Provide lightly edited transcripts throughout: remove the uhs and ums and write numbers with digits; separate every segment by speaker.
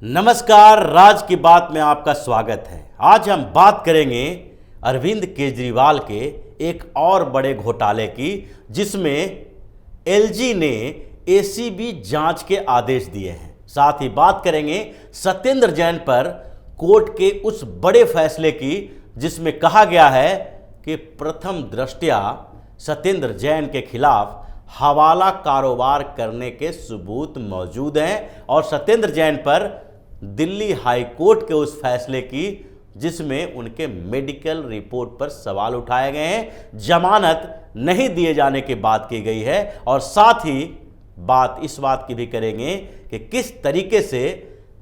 Speaker 1: नमस्कार, राज की बात में आपका स्वागत है। आज हम बात करेंगे अरविंद केजरीवाल के एक और बड़े घोटाले की, जिसमें एलजी ने एसीबी जांच के आदेश दिए हैं। साथ ही बात करेंगे सत्येंद्र जैन पर कोर्ट के उस बड़े फैसले की, जिसमें कहा गया है कि प्रथम दृष्टया सत्येंद्र जैन के खिलाफ हवाला कारोबार करने के सबूत मौजूद हैं और सत्येंद्र जैन पर दिल्ली हाई कोर्ट के उस फैसले की, जिसमें उनके मेडिकल रिपोर्ट पर सवाल उठाए गए हैं, जमानत नहीं दिए जाने की बात की गई है। और साथ ही इस बात की भी करेंगे कि किस तरीके से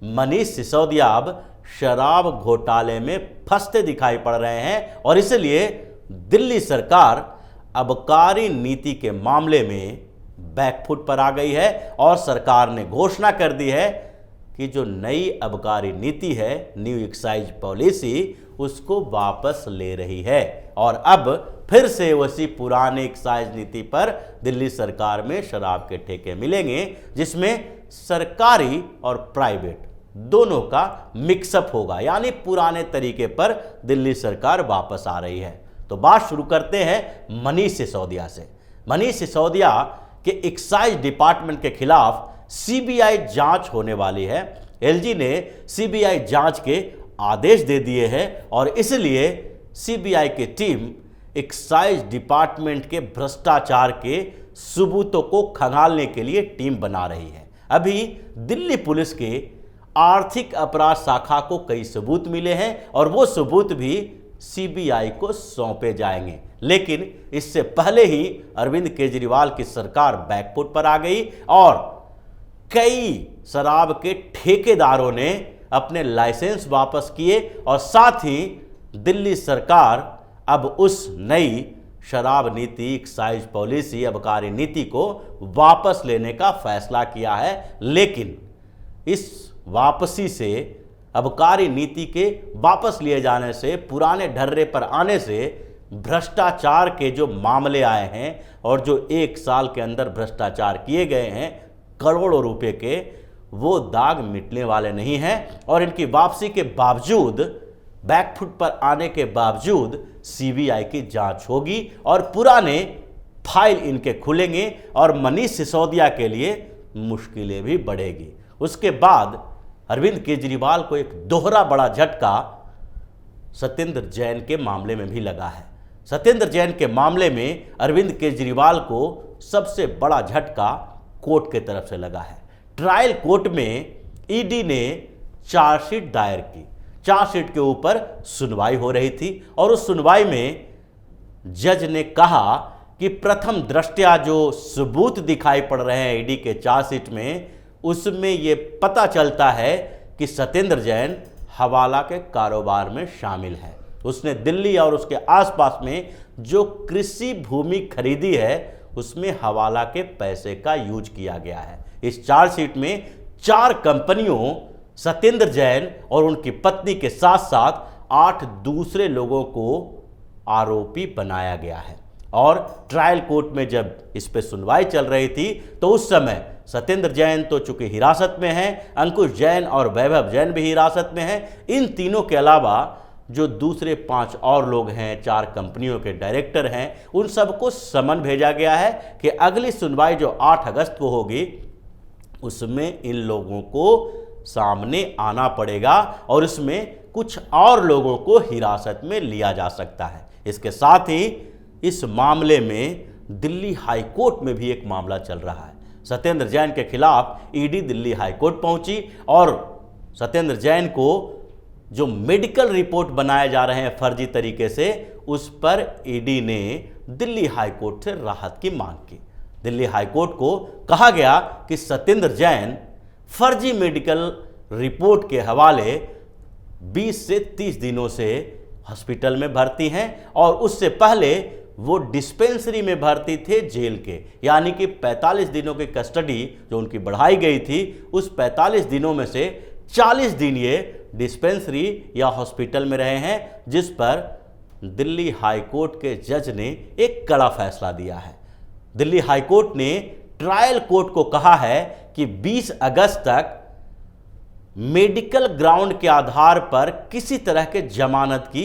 Speaker 1: मनीष सिसोदिया अब शराब घोटाले में फंसते दिखाई पड़ रहे हैं और इसलिए दिल्ली सरकार आबकारी नीति के मामले में बैकफुट पर आ गई है और सरकार ने घोषणा कर दी है कि जो नई आबकारी नीति है, न्यू एक्साइज पॉलिसी, उसको वापस ले रही है और अब फिर से उसी पुराने एक्साइज नीति पर दिल्ली सरकार में शराब के ठेके मिलेंगे, जिसमें सरकारी और प्राइवेट दोनों का मिक्सअप होगा। यानी पुराने तरीके पर दिल्ली सरकार वापस आ रही है। तो बात शुरू करते हैं मनीष सिसोदिया से। मनीष सिसोदिया के एक्साइज डिपार्टमेंट के खिलाफ सीबीआई जांच होने वाली है। एलजी ने सीबीआई जांच के आदेश दे दिए हैं और इसलिए सीबीआई की टीम एक्साइज डिपार्टमेंट के भ्रष्टाचार के सबूतों को खंगालने के लिए टीम बना रही है। अभी दिल्ली पुलिस के आर्थिक अपराध शाखा को कई सबूत मिले हैं और वो सबूत भी सीबीआई को सौंपे जाएंगे, लेकिन इससे पहले ही अरविंद केजरीवाल की सरकार बैकफुट पर आ गई और कई शराब के ठेकेदारों ने अपने लाइसेंस वापस किए और साथ ही दिल्ली सरकार अब उस नई शराब नीति, एक्साइज पॉलिसी, आबकारी नीति को वापस लेने का फैसला किया है। लेकिन इस वापसी से, आबकारी नीति के वापस लिए जाने से, पुराने ढर्रे पर आने से भ्रष्टाचार के जो मामले आए हैं और जो एक साल के अंदर भ्रष्टाचार किए गए हैं करोड़ों रुपए के, वो दाग मिटने वाले नहीं हैं और इनकी वापसी के बावजूद, बैकफुट पर आने के बावजूद सीबीआई की जांच होगी और पुराने फाइल इनके खुलेंगे और मनीष सिसोदिया के लिए मुश्किलें भी बढ़ेगी। उसके बाद अरविंद केजरीवाल को एक दोहरा बड़ा झटका सत्येंद्र जैन के मामले में भी लगा है। सत्येंद्र जैन के मामले में अरविंद केजरीवाल को सबसे बड़ा झटका कोर्ट के तरफ से लगा है। ट्रायल कोर्ट में ईडी ने चार्जशीट दायर की। चार्जशीट के ऊपर सुनवाई हो रही थी और उस सुनवाई में जज ने कहा कि प्रथम दृष्टया जो सबूत दिखाई पड़ रहे हैं ईडी के चार्जशीट में, उसमें ये पता चलता है कि सत्येंद्र जैन हवाला के कारोबार में शामिल है। उसने दिल्ली और उसके आसपास में जो कृषि भूमि खरीदी है, उसमें हवाला के पैसे का यूज किया गया है। इस चार्जशीट में 4 कंपनियों, सत्येंद्र जैन और उनकी पत्नी के साथ साथ 8 दूसरे लोगों को आरोपी बनाया गया है। और ट्रायल कोर्ट में जब इस पे सुनवाई चल रही थी तो उस समय सत्येंद्र जैन तो चूंकि हिरासत में हैं, अंकुश जैन और वैभव जैन भी हिरासत में हैं। इन तीनों के अलावा जो दूसरे 5 और लोग हैं, 4 कंपनियों के डायरेक्टर हैं, उन सबको समन भेजा गया है कि अगली सुनवाई जो 8 अगस्त को होगी, उसमें इन लोगों को सामने आना पड़ेगा और इसमें कुछ और लोगों को हिरासत में लिया जा सकता है। इसके साथ ही इस मामले में दिल्ली हाई कोर्ट में भी एक मामला चल रहा है। सत्येंद्र जैन के खिलाफ ईडी दिल्ली हाई कोर्ट पहुंची और सत्येंद्र जैन को जो मेडिकल रिपोर्ट बनाए जा रहे हैं फर्जी तरीके से, उस पर ईडी ने दिल्ली हाई कोर्ट से राहत की मांग की। दिल्ली हाई कोर्ट को कहा गया कि सत्येंद्र जैन फर्जी मेडिकल रिपोर्ट के हवाले 20 से 30 दिनों से हॉस्पिटल में भर्ती हैं और उससे पहले वो डिस्पेंसरी में भर्ती थे जेल के। यानी कि 45 दिनों की कस्टडी जो उनकी बढ़ाई गई थी, उस 45 दिनों में से 40 दिन ये डिस्पेंसरी या हॉस्पिटल में रहे हैं, जिस पर दिल्ली हाई कोर्ट के जज ने एक कड़ा फैसला दिया है। दिल्ली हाई कोर्ट ने ट्रायल कोर्ट को कहा है कि 20 अगस्त तक मेडिकल ग्राउंड के आधार पर किसी तरह के जमानत की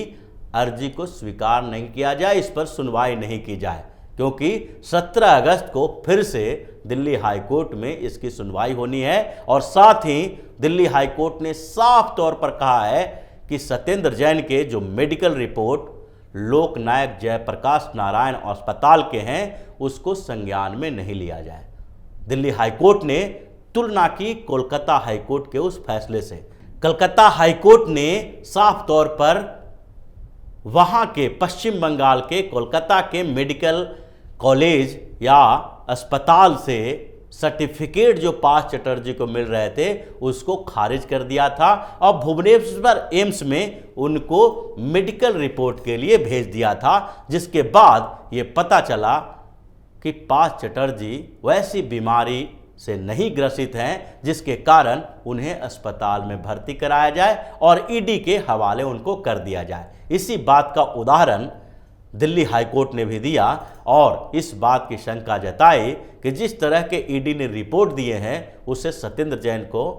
Speaker 1: अर्जी को स्वीकार नहीं किया जाए, इस पर सुनवाई नहीं की जाए, क्योंकि 17 अगस्त को फिर से दिल्ली हाईकोर्ट में इसकी सुनवाई होनी है। और साथ ही दिल्ली हाईकोर्ट ने साफ तौर पर कहा है कि सत्येंद्र जैन के जो मेडिकल रिपोर्ट लोकनायक जयप्रकाश नारायण अस्पताल के हैं उसको संज्ञान में नहीं लिया जाए। दिल्ली हाईकोर्ट ने तुलना की कोलकाता हाईकोर्ट के उस फैसले से। कलकत्ता हाईकोर्ट ने साफ तौर पर वहां के पश्चिम बंगाल के कोलकाता के मेडिकल कॉलेज या अस्पताल से सर्टिफिकेट जो पार्थ चटर्जी को मिल रहे थे उसको खारिज कर दिया था और भुवनेश्वर एम्स में उनको मेडिकल रिपोर्ट के लिए भेज दिया था, जिसके बाद ये पता चला कि पार्थ चटर्जी वैसी बीमारी से नहीं ग्रसित हैं जिसके कारण उन्हें अस्पताल में भर्ती कराया जाए और ईडी के हवाले उनको कर दिया जाए। इसी बात का उदाहरण दिल्ली हाईकोर्ट ने भी दिया और इस बात की शंका जताई कि जिस तरह के ईडी ने रिपोर्ट दिए हैं उससे सत्येंद्र जैन को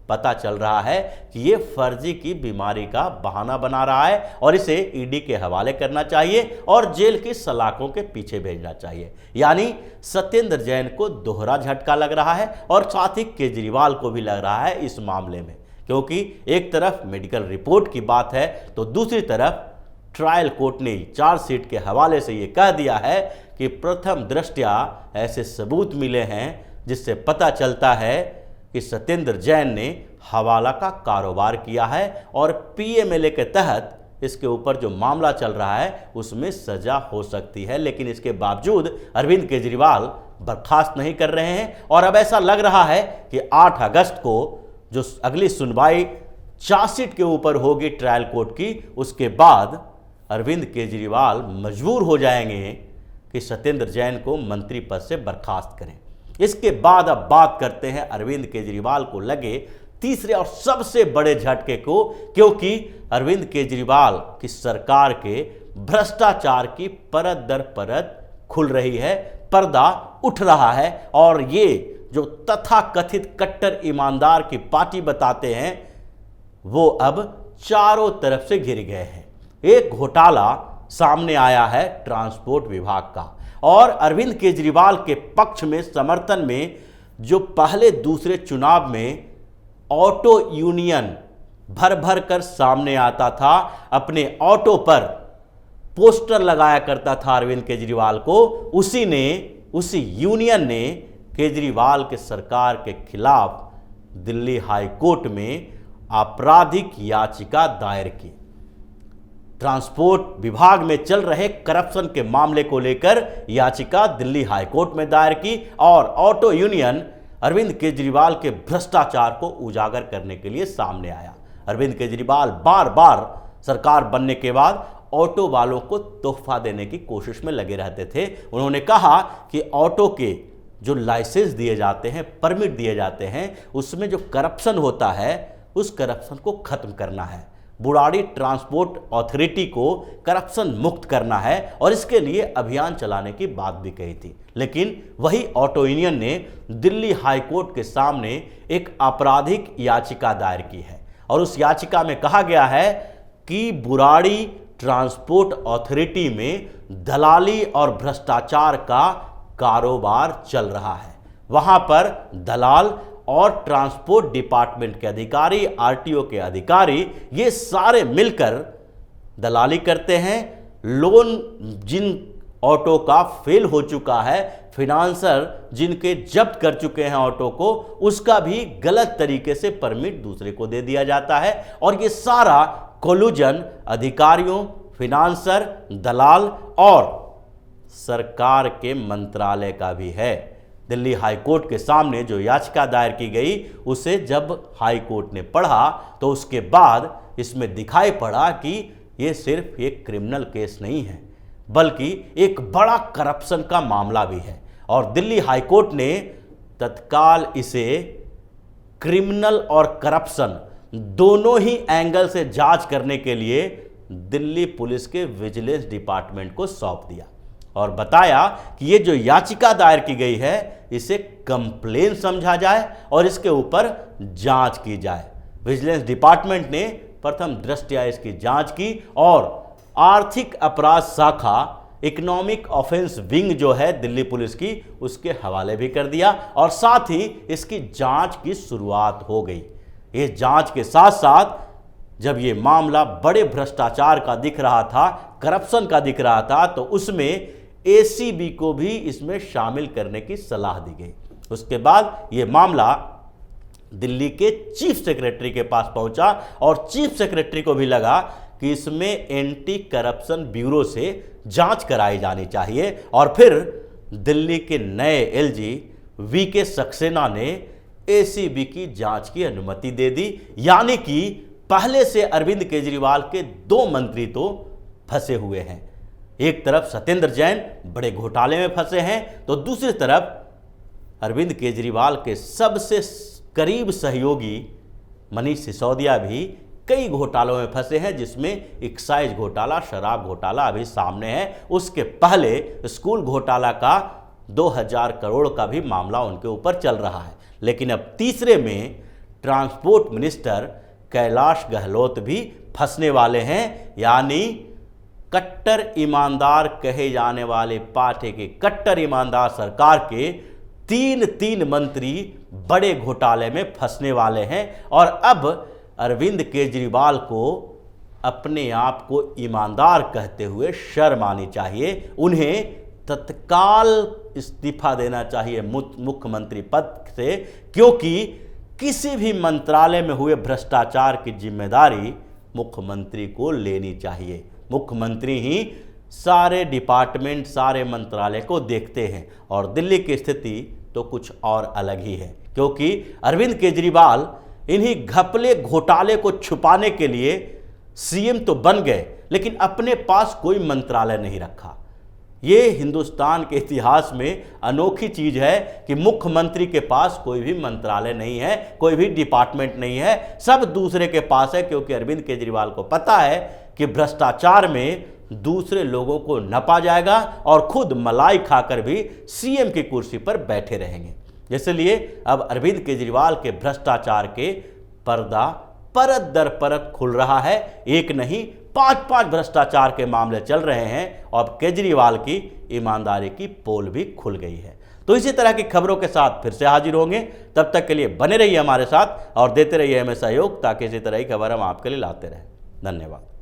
Speaker 1: पता चल रहा है कि ये फर्जी की बीमारी का बहाना बना रहा है और इसे ईडी के हवाले करना चाहिए और जेल की सलाखों के पीछे भेजना चाहिए। यानी सत्येंद्र जैन को दोहरा झटका लग रहा है और साथ ही केजरीवाल को भी लग रहा है इस मामले में, क्योंकि एक तरफ मेडिकल रिपोर्ट की बात है तो दूसरी तरफ ट्रायल कोर्ट ने चार्जशीट के हवाले से ये कह दिया है कि प्रथम दृष्टया ऐसे सबूत मिले हैं जिससे पता चलता है कि सत्येंद्र जैन ने हवाला का कारोबार किया है और पीएमएलए के तहत इसके ऊपर जो मामला चल रहा है उसमें सजा हो सकती है। लेकिन इसके बावजूद अरविंद केजरीवाल बर्खास्त नहीं कर रहे हैं और अब ऐसा लग रहा है कि 8 अगस्त को जो अगली सुनवाई चार्जशीट के ऊपर होगी ट्रायल कोर्ट की, उसके बाद अरविंद केजरीवाल मजबूर हो जाएंगे कि सत्येंद्र जैन को मंत्री पद से बर्खास्त करें। इसके बाद अब बात करते हैं अरविंद केजरीवाल को लगे तीसरे और सबसे बड़े झटके को, क्योंकि अरविंद केजरीवाल की सरकार के भ्रष्टाचार की परत दर परत खुल रही है, पर्दा उठ रहा है और ये जो तथाकथित कट्टर ईमानदार की पार्टी बताते हैं वो अब चारों तरफ से घिर गए हैं। एक घोटाला सामने आया है ट्रांसपोर्ट विभाग का और अरविंद केजरीवाल के पक्ष में समर्थन में जो पहले दूसरे चुनाव में ऑटो यूनियन भर भर कर सामने आता था, अपने ऑटो पर पोस्टर लगाया करता था अरविंद केजरीवाल को, उसी यूनियन ने केजरीवाल के सरकार के खिलाफ दिल्ली हाई कोर्ट में आपराधिक याचिका दायर की। ट्रांसपोर्ट विभाग में चल रहे करप्शन के मामले को लेकर याचिका दिल्ली हाईकोर्ट में दायर की और ऑटो यूनियन अरविंद केजरीवाल के भ्रष्टाचार को उजागर करने के लिए सामने आया। अरविंद केजरीवाल बार बार सरकार बनने के बाद ऑटो वालों को तोहफा देने की कोशिश में लगे रहते थे। उन्होंने कहा कि ऑटो के जो लाइसेंस दिए जाते हैं, परमिट दिए जाते हैं, उसमें जो करप्शन होता है उस करप्शन को खत्म करना है, बुराड़ी ट्रांसपोर्ट अथॉरिटी को करप्शन मुक्त करना है और इसके लिए अभियान चलाने की बात भी कही थी। लेकिन वही ऑटो यूनियन ने दिल्ली हाईकोर्ट के सामने एक आपराधिक याचिका दायर की है और उस याचिका में कहा गया है कि बुराड़ी ट्रांसपोर्ट अथॉरिटी में दलाली और भ्रष्टाचार का कारोबार चल रहा है। वहां पर दलाल और ट्रांसपोर्ट डिपार्टमेंट के अधिकारी, आरटीओ के अधिकारी, ये सारे मिलकर दलाली करते हैं। लोन जिन ऑटो का फेल हो चुका है, फिनांसर जिनके जब्त कर चुके हैं ऑटो को, उसका भी गलत तरीके से परमिट दूसरे को दे दिया जाता है और ये सारा कोलूजन अधिकारियों, फिनांसर, दलाल और सरकार के मंत्रालय का भी है। दिल्ली हाईकोर्ट के सामने जो याचिका दायर की गई उसे जब हाईकोर्ट ने पढ़ा तो उसके बाद इसमें दिखाई पड़ा कि ये सिर्फ एक क्रिमिनल केस नहीं है बल्कि एक बड़ा करप्शन का मामला भी है और दिल्ली हाईकोर्ट ने तत्काल इसे क्रिमिनल और करप्शन दोनों ही एंगल से जांच करने के लिए दिल्ली पुलिस के विजिलेंस डिपार्टमेंट को सौंप दिया और बताया कि ये जो याचिका दायर की गई है इसे कंप्लेन समझा जाए और इसके ऊपर जांच की जाए। विजिलेंस डिपार्टमेंट ने प्रथम दृष्टया इसकी जांच की और आर्थिक अपराध शाखा इकोनॉमिक ऑफेंस विंग जो है दिल्ली पुलिस की, उसके हवाले भी कर दिया और साथ ही इसकी जांच की शुरुआत हो गई। ये जांच के साथ साथ जब ये मामला बड़े भ्रष्टाचार का दिख रहा था, करप्शन का दिख रहा था, तो उसमें एसीबी को भी इसमें शामिल करने की सलाह दी गई। उसके बाद ये मामला दिल्ली के चीफ सेक्रेटरी के पास पहुंचा और चीफ सेक्रेटरी को भी लगा कि इसमें एंटी करप्शन ब्यूरो से जांच कराई जानी चाहिए और फिर दिल्ली के नए एलजी वीके सक्सेना ने एसीबी की जांच की अनुमति दे दी। यानी कि पहले से अरविंद केजरीवाल के 2 मंत्री तो फंसे हुए हैं। एक तरफ सत्येंद्र जैन बड़े घोटाले में फंसे हैं, तो दूसरी तरफ अरविंद केजरीवाल के सबसे करीब सहयोगी मनीष सिसोदिया भी कई घोटालों में फंसे हैं, जिसमें एक्साइज घोटाला, शराब घोटाला अभी सामने है। उसके पहले स्कूल घोटाला का 2000 करोड़ का भी मामला उनके ऊपर चल रहा है। लेकिन अब तीसरे में ट्रांसपोर्ट मिनिस्टर कैलाश गहलोत भी फंसने वाले हैं। यानी कट्टर ईमानदार कहे जाने वाले पार्टी के कट्टर ईमानदार सरकार के 3 मंत्री बड़े घोटाले में फंसने वाले हैं और अब अरविंद केजरीवाल को अपने आप को ईमानदार कहते हुए शर्म आनी चाहिए। उन्हें तत्काल इस्तीफा देना चाहिए मुख्यमंत्री पद से, क्योंकि किसी भी मंत्रालय में हुए भ्रष्टाचार की जिम्मेदारी मुख्यमंत्री को लेनी चाहिए। मुख्यमंत्री ही सारे डिपार्टमेंट, सारे मंत्रालय को देखते हैं और दिल्ली की स्थिति तो कुछ और अलग ही है, क्योंकि अरविंद केजरीवाल इन्हीं घपले घोटाले को छुपाने के लिए सीएम तो बन गए, लेकिन अपने पास कोई मंत्रालय नहीं रखा। ये हिंदुस्तान के इतिहास में अनोखी चीज है कि मुख्यमंत्री के पास कोई भी मंत्रालय नहीं है, कोई भी डिपार्टमेंट नहीं है, सब दूसरे के पास है, क्योंकि अरविंद केजरीवाल को पता है कि भ्रष्टाचार में दूसरे लोगों को नपा जाएगा और खुद मलाई खाकर भी सीएम की कुर्सी पर बैठे रहेंगे। इसलिए अब अरविंद केजरीवाल के भ्रष्टाचार के पर्दा परत दर परत खुल रहा है। एक नहीं 5 भ्रष्टाचार के मामले चल रहे हैं और केजरीवाल की ईमानदारी की पोल भी खुल गई है। तो इसी तरह की खबरों के साथ फिर से हाजिर होंगे। तब तक के लिए बने रहिए हमारे साथ और देते रहिए हमें सहयोग, ताकि इसी तरह की खबर हम आपके लिए लाते रहें। धन्यवाद।